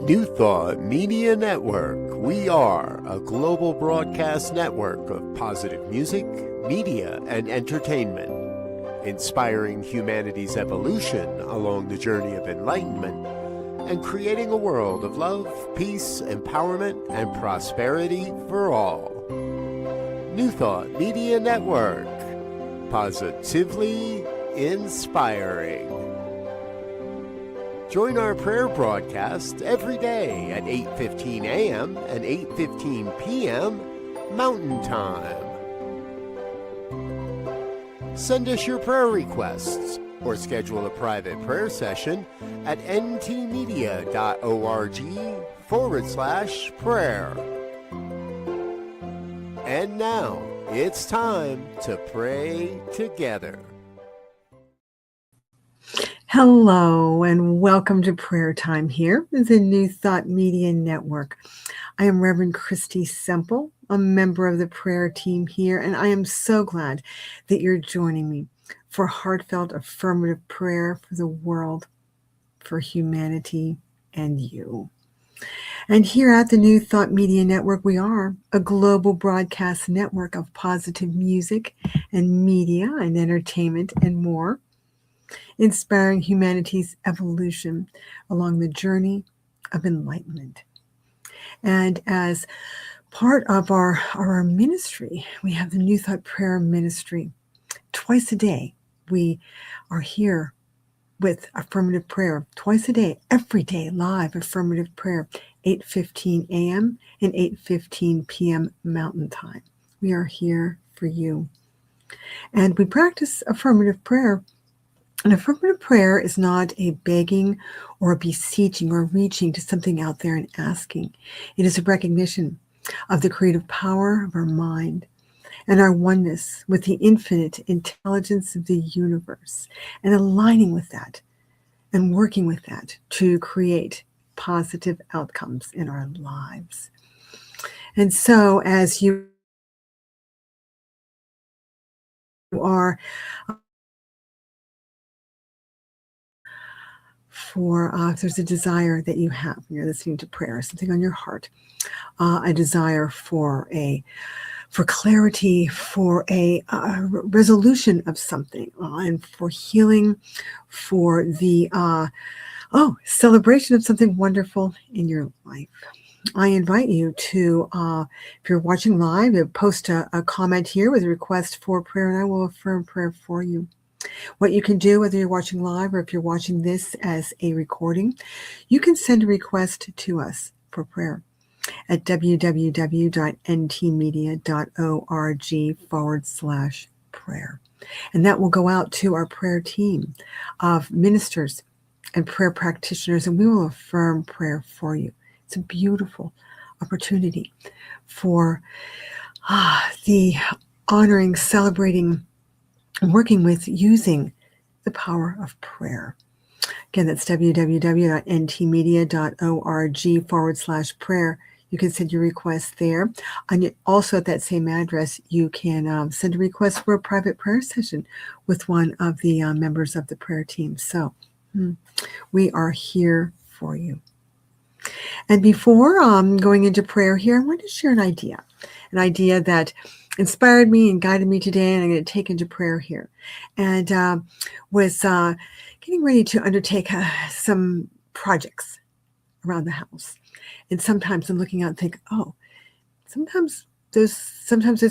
New Thought Media Network. We are a global broadcast network of positive music, media, and entertainment, inspiring humanity's evolution along the journey of enlightenment and creating a world of love, peace, empowerment, and prosperity for all. New Thought Media Network. Positively inspiring. Join our prayer broadcast every day at 8:15 a.m. and 8:15 p.m. Mountain Time. Send us your prayer requests or schedule a private prayer session at ntmedia.org/prayer. And now, it's time to pray together. Hello and welcome to prayer time here with the New Thought Media Network. I am Reverend Christy Semple, a member of the prayer team here, and I am so glad that you're joining me for heartfelt affirmative prayer for the world, for humanity, and you. And here at the New Thought Media Network, we are a global broadcast network of positive music and media and entertainment and more, inspiring humanity's evolution along the journey of enlightenment. And as part of our ministry, we have the New Thought Prayer Ministry. Twice a day, we are here with affirmative prayer. Twice a day, every day, live affirmative prayer, 8:15 a.m. and 8:15 p.m. Mountain Time. We are here for you. And we practice affirmative prayer. And affirmative prayer is not a begging or a beseeching or reaching to something out there and asking. It is a recognition of the creative power of our mind and our oneness with the infinite intelligence of the universe, and aligning with that and working with that to create positive outcomes in our lives. And so as you are if there's a desire that you have, you're listening to prayer, something on your heart, a desire for clarity, for a resolution of something, and for healing, for the celebration of something wonderful in your life. I invite you to, if you're watching live, post a comment here with a request for prayer, and I will affirm prayer for you. What you can do, whether you're watching live or if you're watching this as a recording, you can send a request to us for prayer at www.ntmedia.org/prayer. And that will go out to our prayer team of ministers and prayer practitioners, and we will affirm prayer for you. It's a beautiful opportunity for the honoring, celebrating, working with, using the power of prayer. Again, that's www.ntmedia.org/prayer. You can send your request there. And also at that same address, you can send a request for a private prayer session with one of the members of the prayer team. So we are here for you. And before going into prayer here, I want to share an idea that inspired me and guided me today, and I'm going to take into prayer here. And was getting ready to undertake some projects around the house. And sometimes I'm looking out and think, sometimes those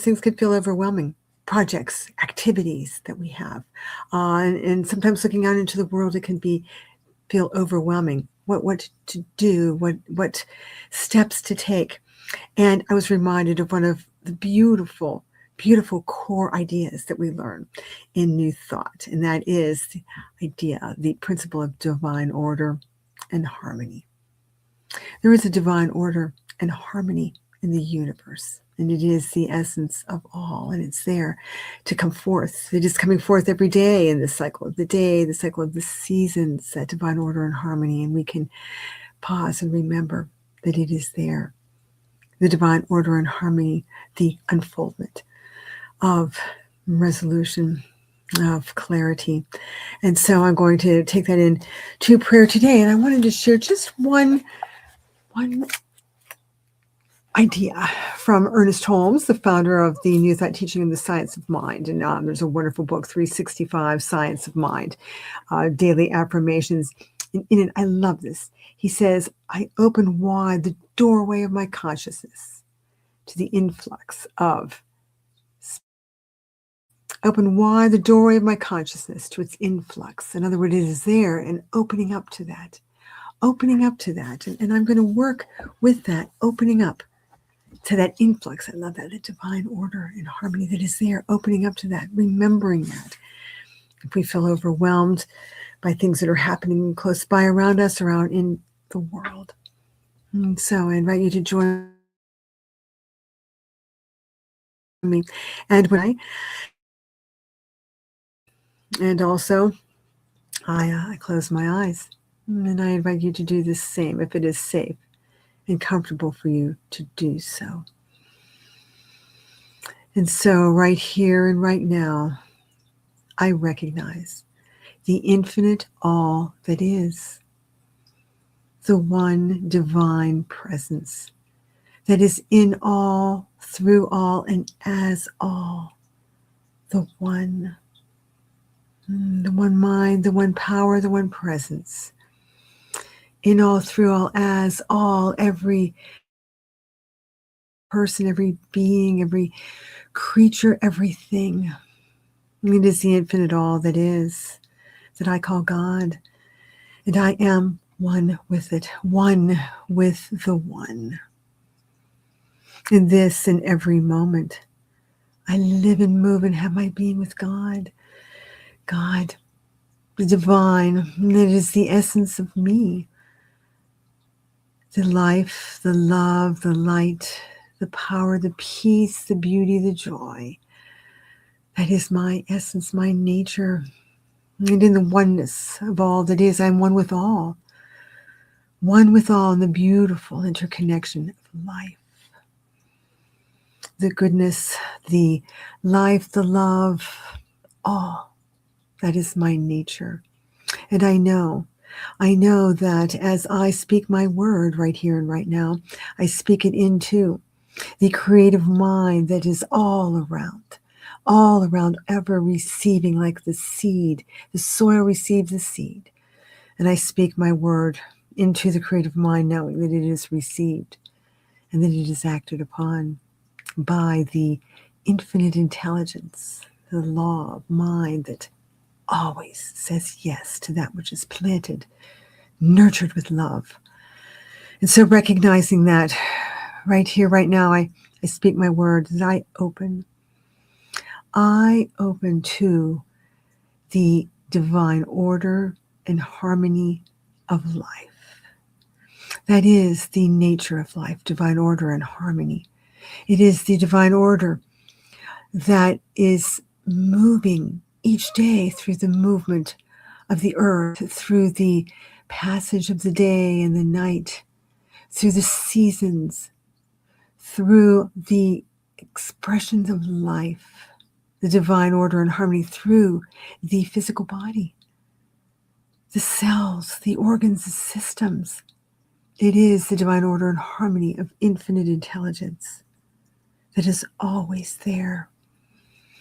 things can feel overwhelming. Projects, activities that we have. And sometimes looking out into the world, it can feel overwhelming. What to do, what steps to take. And I was reminded of one of the beautiful core ideas that we learn in New Thought, and that is the principle of divine order and harmony. There is a divine order and harmony in the universe, and it is the essence of all, and it's there to come forth. It is coming forth every day in the cycle of the day, the cycle of the seasons, that divine order and harmony, and we can pause and remember that it is there. The divine order and harmony, the unfoldment of resolution, of clarity. And so I'm going to take that into prayer today. And I wanted to share just one one idea from Ernest Holmes, the founder of the New Thought Teaching and the Science of Mind. And there's a wonderful book, 365 Science of Mind, Daily Affirmations. In it, I love this. He says, I open wide the doorway of my consciousness to the influx of open wide the doorway of my consciousness to its influx. In other words, it is there and opening up to that. And I'm going to work with that, opening up to that influx. I love that, the divine order and harmony that is there, opening up to that, remembering that. If we feel overwhelmed by things that are happening close by around us, around in the world. And so I invite you to join me. And also, I close my eyes, and I invite you to do the same if it is safe and comfortable for you to do so. And so right here and right now, I recognize the infinite all that is, the one divine presence that is in all, through all, and as all, the one mind, the one power, the one presence, in all, through all, as all, every person, every being, every creature, everything. It is the infinite all that is, that I call God, and I am one with it, one with the one. In this and every moment, I live and move and have my being with God. God, the divine, that is the essence of me. The life, the love, the light, the power, the peace, the beauty, the joy. That is my essence, my nature. And in the oneness of all that is, I'm one with all. One with all in the beautiful interconnection of life. The goodness, the life, the love, all. That is my nature. And I know that as I speak my word right here and right now, I speak it into the creative mind that is all around, ever receiving like the seed. The soil receives the seed. And I speak my word into the creative mind, knowing that it is received and that it is acted upon by the infinite intelligence, the law of mind that always says yes to that which is planted, nurtured with love. And so recognizing that right here, right now, I speak my word that I open to the divine order and harmony of life. That is the nature of life, divine order and harmony. It is the divine order that is moving each day through the movement of the earth, through the passage of the day and the night, through the seasons, through the expressions of life, the divine order and harmony through the physical body, the cells, the organs, the systems. It is the divine order and harmony of infinite intelligence that is always there.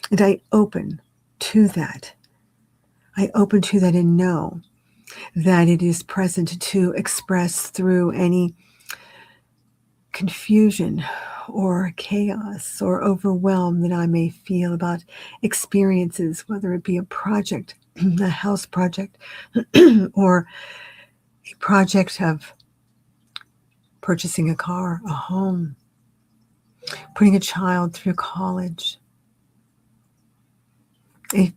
And I open to that. I open to that and know that it is present to express through any confusion or chaos or overwhelm that I may feel about experiences, whether it be a project, a house project, or a project of purchasing a car, a home, putting a child through college, a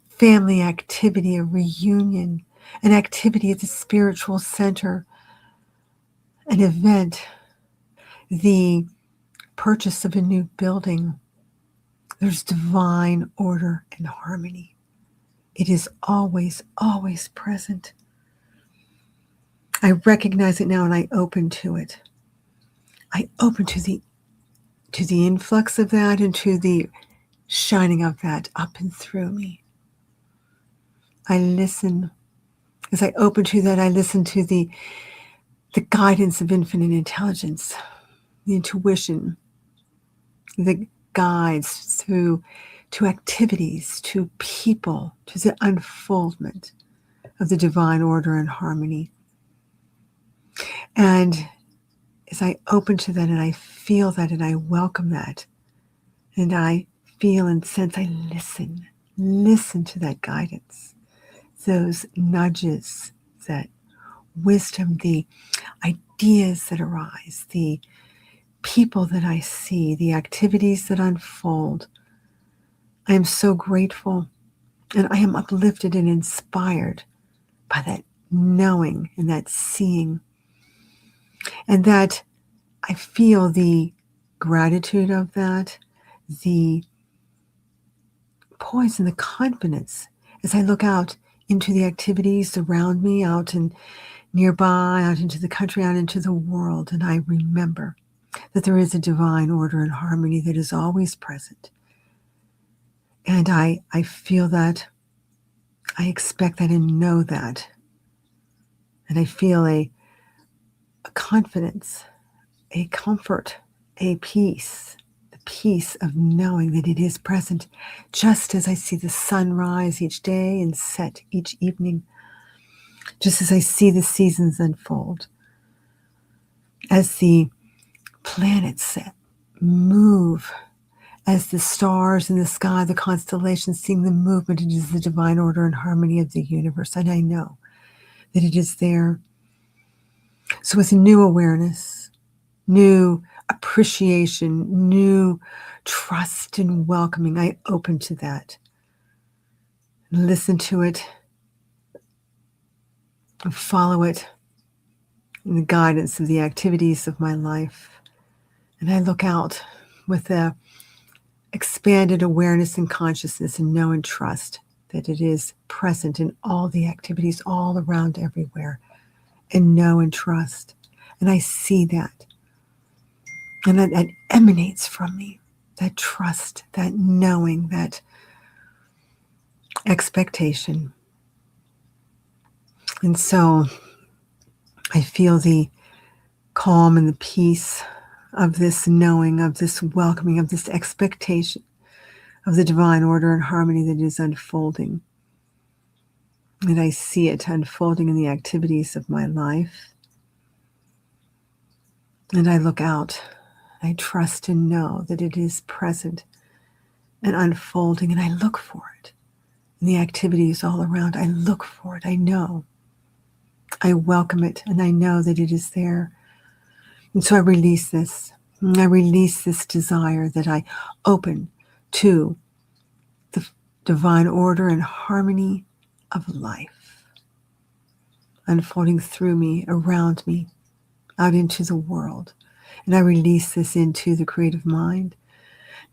family activity, a reunion, an activity at the spiritual center, an event, the purchase of a new building. There's divine order and harmony. It is always, always present. I recognize it now and I open to it. I open to the influx of that and to the shining of that up and through me. I listen. As I open to that, I listen to the the guidance of infinite intelligence, the intuition that guides to activities, to people, to the unfoldment of the divine order and harmony. And as I open to that and I feel that and I welcome that, and I feel and sense, I listen to that guidance, those nudges, that wisdom, the ideas that arise, the people that I see, the activities that unfold. I am so grateful, and I am uplifted and inspired by that knowing and that seeing, and that I feel the gratitude of that, the poise and the confidence as I look out into the activities around me, out and nearby, out into the country, out into the world, and I remember that there is a divine order and harmony that is always present. And I feel that, I expect that and know that. And I feel a confidence, a comfort, a peace, the peace of knowing that it is present, just as I see the sun rise each day and set each evening, just as I see the seasons unfold, as the planets set, move, as the stars in the sky, the constellations, seeing the movement. It is the divine order and harmony of the universe, and I know that it is there. So with new awareness, new appreciation, new trust and welcoming, I open to that. Listen to it, and follow it in the guidance of the activities of my life. And I look out with a expanded awareness and consciousness, and know and trust that it is present in all the activities all around everywhere, and know and trust. And I see that. And that emanates from me, that trust, that knowing, that expectation. And so I feel the calm and the peace of this knowing, of this welcoming, of this expectation of the divine order and harmony that is unfolding. And I see it unfolding in the activities of my life. And I look out, I trust and know that it is present and unfolding, and I look for it in the activities all around. I look for it, I know. I welcome it, and I know that it is there. And so I release this. I release this desire that I open to the divine order and harmony of life unfolding through me, around me, out into the world. And I release this into the creative mind,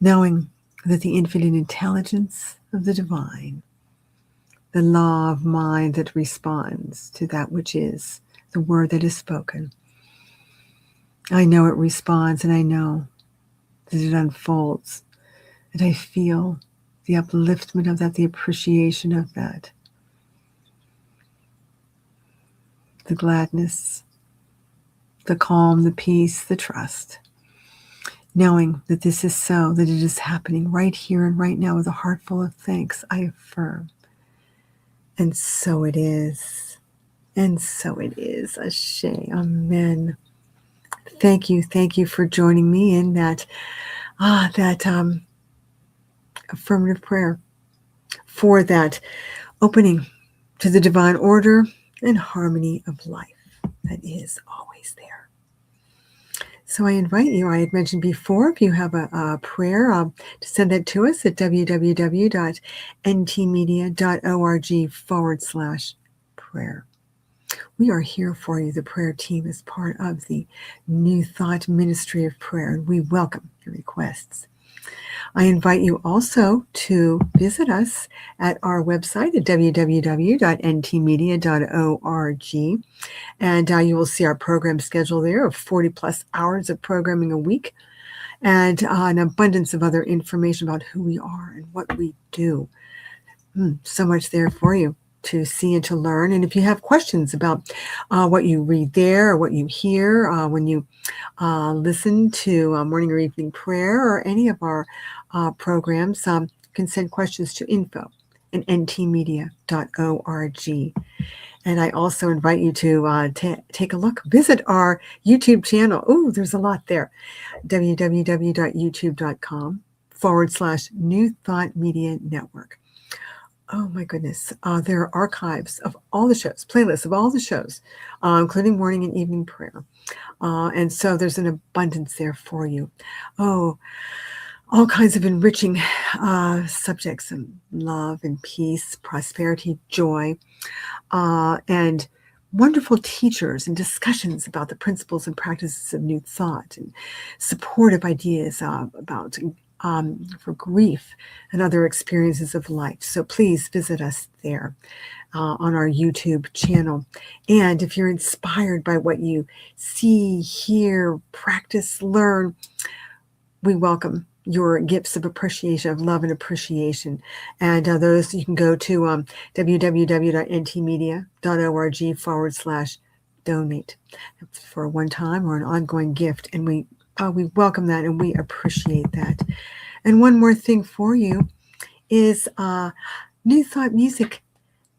knowing that the infinite intelligence of the divine, the law of mind that responds to that which is, the word that is spoken, I know it responds, and I know that it unfolds, and I feel the upliftment of that, the appreciation of that, the gladness, the calm, the peace, the trust, knowing that this is so, that it is happening right here and right now with a heart full of thanks. I affirm. And so it is. And so it is. Ashe. Amen. Thank you for joining me in that affirmative prayer, for that opening to the divine order and harmony of life that is always there. So I invite you, I had mentioned before, if you have a prayer, to send that to us at www.ntmedia.org/prayer. We are here for you. The prayer team is part of the New Thought Ministry of Prayer, and we welcome your requests. I invite you also to visit us at our website at www.ntmedia.org, and you will see our program schedule there of 40 plus hours of programming a week, and an abundance of other information about who we are and what we do. So much there for you. to see and to learn. And if you have questions about what you read there or what you hear when you listen to morning or evening prayer or any of our programs, you can send questions to info@ntmedia.org. And I also invite you to take a look, visit our YouTube channel. Oh, there's a lot there. www.youtube.com/New Thought Media Network. Oh my goodness. There are archives of all the shows, playlists of all the shows, including morning and evening prayer. And so there's an abundance there for you. Oh, all kinds of enriching subjects and love and peace, prosperity, joy, and wonderful teachers and discussions about the principles and practices of New Thought and supportive ideas about for grief and other experiences of life. So please visit us there on our YouTube channel. And if you're inspired by what you see, hear, practice, learn, we welcome your gifts of appreciation, of love and appreciation. And those you can go to www.ntmedia.org/donate for a one-time or an ongoing gift. And we welcome that and we appreciate that. And one more thing for you is New Thought music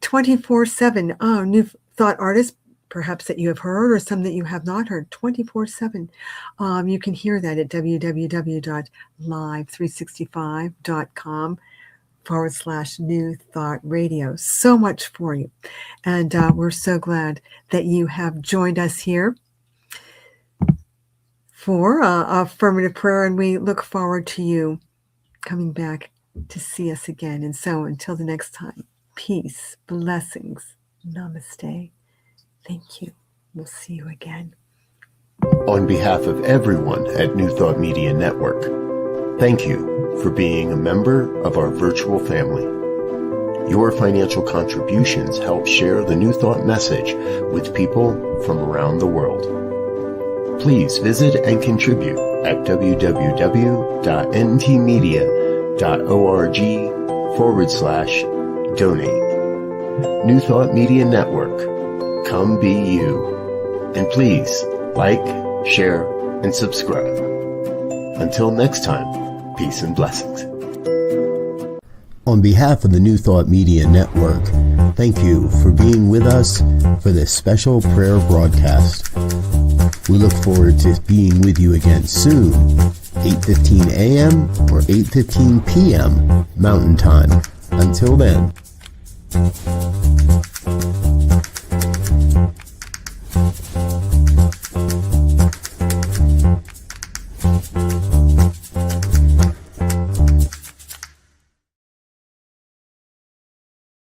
24/7. New Thought artists, perhaps that you have heard or some that you have not heard, 24/7. You can hear that at www.live365.com/New Thought Radio. So much for you. And we're so glad that you have joined us here for Affirmative Prayer. And we look forward to you coming back to see us again. And so until the next time, peace, blessings, namaste. Thank you. We'll see you again. On behalf of everyone at New Thought Media Network, thank you for being a member of our virtual family. Your financial contributions help share the New Thought message with people from around the world. Please visit and contribute at www.ntmedia.org/donate. New Thought Media Network. Come be you. And please like, share, and subscribe. Until next time, peace and blessings. On behalf of the New Thought Media Network, thank you for being with us for this special prayer broadcast. We look forward to being with you again soon, 8:15 a.m. or 8:15 p.m. Mountain Time. Until then.